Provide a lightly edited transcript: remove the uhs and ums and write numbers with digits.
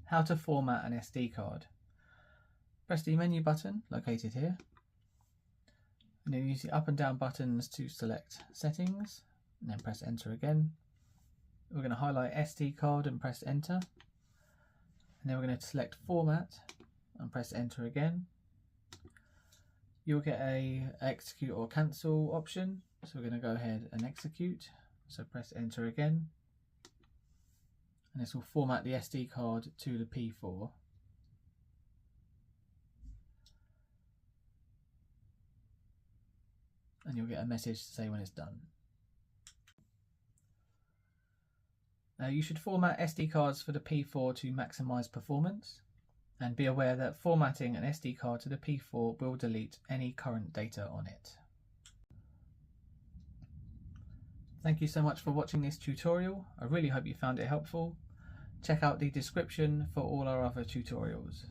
How to format an SD card. Press the menu button located here, and then use the up and down buttons to select settings, and then press enter again. We're going to highlight SD card and press enter, and then we're going to select format and press enter again. You'll get a execute or cancel option, so we're going to go ahead and execute, so press enter again, and this will format the SD card to the P4. And you'll get a message to say when it's done. You should format SD cards for the P4 to maximise performance, and be aware that formatting an SD card to the P4 will delete any current data on it. Thank you so much for watching this tutorial. I really hope you found it helpful. Check out the description for all our other tutorials.